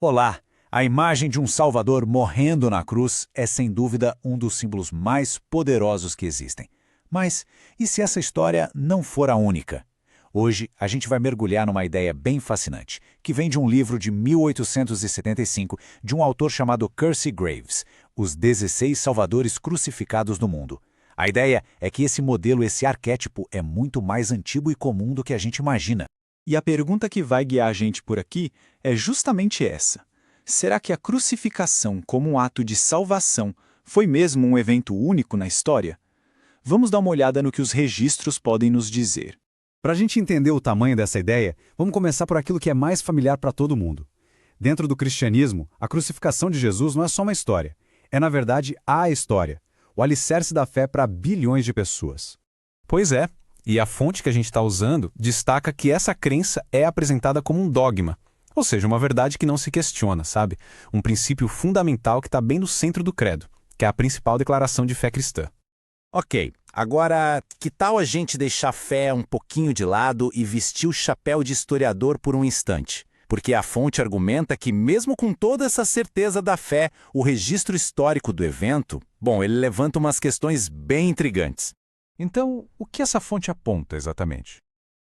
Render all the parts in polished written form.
Olá! A imagem de um Salvador morrendo na cruz é sem dúvida um dos símbolos mais poderosos que existem. Mas e se essa história não for a única? Hoje a gente vai mergulhar numa ideia bem fascinante, que vem de um livro de 1875 de um autor chamado Percy Graves, Os 16 Salvadores Crucificados do Mundo. A ideia é que esse modelo, esse arquétipo, é muito mais antigo e comum do que a gente imagina. E a pergunta que vai guiar a gente por aqui é justamente essa. Será que a crucificação como um ato de salvação foi mesmo um evento único na história? Vamos dar uma olhada no que os registros podem nos dizer. Para a gente entender o tamanho dessa ideia, vamos começar por aquilo que é mais familiar para todo mundo. Dentro do cristianismo, a crucificação de Jesus não é só uma história. É, na verdade, a história. O alicerce da fé para bilhões de pessoas. Pois é, e a fonte que a gente está usando destaca que essa crença é apresentada como um dogma. Ou seja, uma verdade que não se questiona, sabe? Um princípio fundamental que está bem no centro do credo, que é a principal declaração de fé cristã. Ok, agora que tal a gente deixar a fé um pouquinho de lado e vestir o chapéu de historiador por um instante? Porque a fonte argumenta que mesmo com toda essa certeza da fé, o registro histórico do evento, ele levanta umas questões bem intrigantes. Então, o que essa fonte aponta exatamente?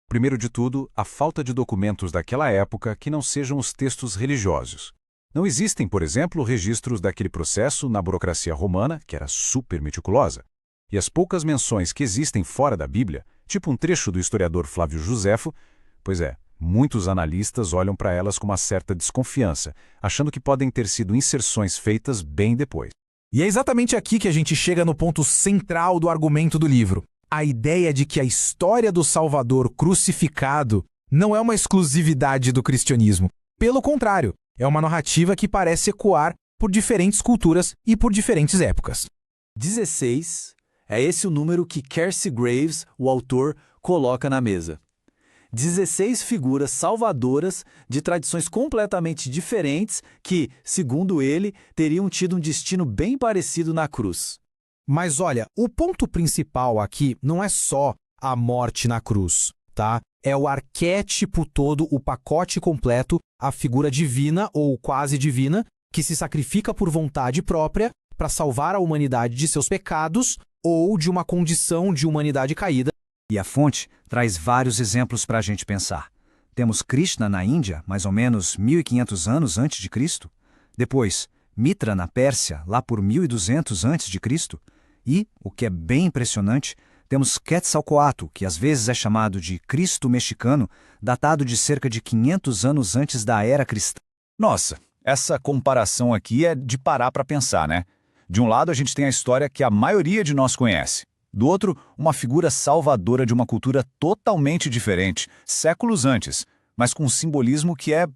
Primeiro de tudo, a falta de documentos daquela época que não sejam os textos religiosos. Não existem, por exemplo, registros daquele processo na burocracia romana, que era super meticulosa. E as poucas menções que existem fora da Bíblia, tipo um trecho do historiador Flávio Josefo, muitos analistas olham para elas com uma certa desconfiança, achando que podem ter sido inserções feitas bem depois. E é exatamente aqui que a gente chega no ponto central do argumento do livro. A ideia de que a história do Salvador crucificado não é uma exclusividade do cristianismo. Pelo contrário, é uma narrativa que parece ecoar por diferentes culturas e por diferentes épocas. 16 é esse o número que Percy Graves, o autor, coloca na mesa. 16 figuras salvadoras de tradições completamente diferentes que, segundo ele, teriam tido um destino bem parecido na cruz. Mas olha, o ponto principal aqui não é só a morte na cruz, tá? É o arquétipo todo, o pacote completo, a figura divina ou quase divina, que se sacrifica por vontade própria para salvar a humanidade de seus pecados ou de uma condição de humanidade caída. E a fonte traz vários exemplos para a gente pensar. Temos Krishna na Índia, mais ou menos 1500 anos antes de Cristo. Depois, Mitra na Pérsia, lá por 1200 antes de Cristo. E, o que é bem impressionante, temos Quetzalcoatl, que às vezes é chamado de Cristo mexicano, datado de cerca de 500 anos antes da era cristã. Nossa, essa comparação aqui é de parar para pensar, né? De um lado a gente tem a história que a maioria de nós conhece. Do outro, uma figura salvadora de uma cultura totalmente diferente, séculos antes, mas com um simbolismo que é,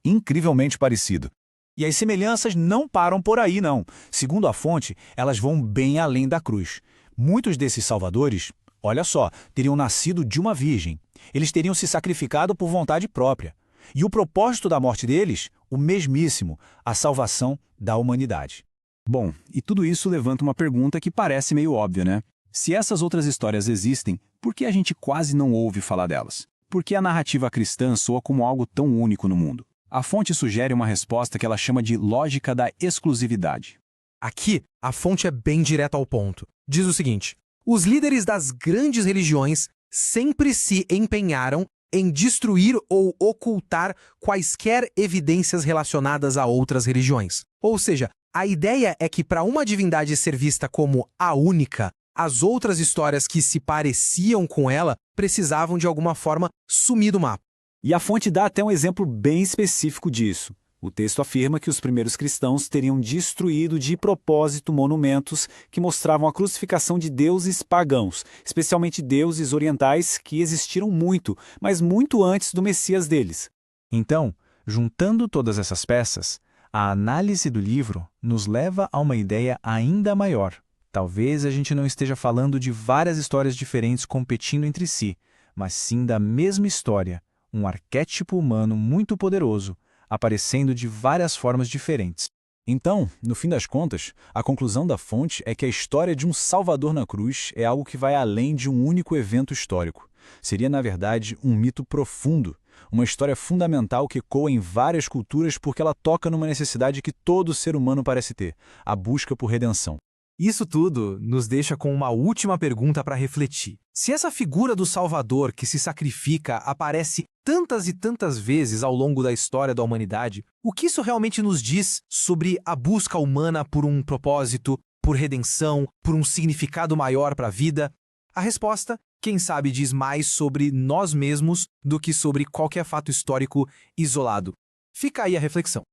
incrivelmente parecido. E as semelhanças não param por aí, não. Segundo a fonte, elas vão bem além da cruz. Muitos desses salvadores, olha só, teriam nascido de uma virgem. Eles teriam se sacrificado por vontade própria. E o propósito da morte deles, o mesmíssimo, a salvação da humanidade. Bom, e tudo isso levanta uma pergunta que parece meio óbvia, né? Se essas outras histórias existem, por que a gente quase não ouve falar delas? Por que a narrativa cristã soa como algo tão único no mundo? A fonte sugere uma resposta que ela chama de lógica da exclusividade. Aqui, a fonte é bem direta ao ponto. Diz o seguinte: os líderes das grandes religiões sempre se empenharam em destruir ou ocultar quaisquer evidências relacionadas a outras religiões. Ou seja, a ideia é que para uma divindade ser vista como a única, as outras histórias que se pareciam com ela precisavam de alguma forma sumir do mapa. E a fonte dá até um exemplo bem específico disso. O texto afirma que os primeiros cristãos teriam destruído de propósito monumentos que mostravam a crucificação de deuses pagãos, especialmente deuses orientais que existiram muito, mas muito antes do Messias deles. Então, juntando todas essas peças, a análise do livro nos leva a uma ideia ainda maior. Talvez a gente não esteja falando de várias histórias diferentes competindo entre si, mas sim da mesma história, um arquétipo humano muito poderoso, aparecendo de várias formas diferentes. Então, no fim das contas, a conclusão da fonte é que a história de um Salvador na cruz é algo que vai além de um único evento histórico. Seria, na verdade, um mito profundo, uma história fundamental que ecoa em várias culturas porque ela toca numa necessidade que todo ser humano parece ter, a busca por redenção. Isso tudo nos deixa com uma última pergunta para refletir. Se essa figura do Salvador que se sacrifica aparece tantas e tantas vezes ao longo da história da humanidade, o que isso realmente nos diz sobre a busca humana por um propósito, por redenção, por um significado maior para a vida? A resposta, quem sabe, diz mais sobre nós mesmos do que sobre qualquer fato histórico isolado. Fica aí a reflexão.